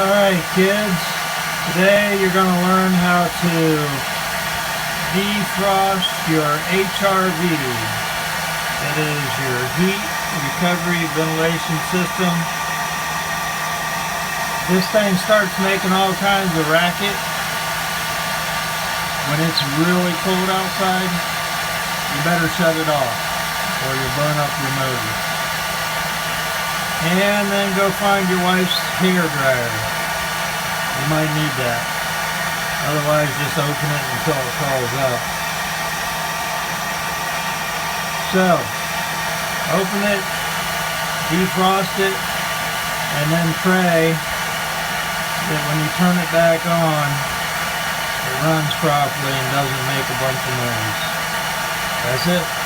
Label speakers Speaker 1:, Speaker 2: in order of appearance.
Speaker 1: Alright kids, today you're going to learn how to defrost your HRV. That is your heat recovery ventilation system. This thing starts making all kinds of racket when it's really cold outside. You better shut it off or you'll burn up your motor. And then go find your wife's hair dryer. You might need that. Otherwise, just open it until it calls up. So, open it, defrost it, and then pray that when you turn it back on, it runs properly and doesn't make a bunch of noise. That's it.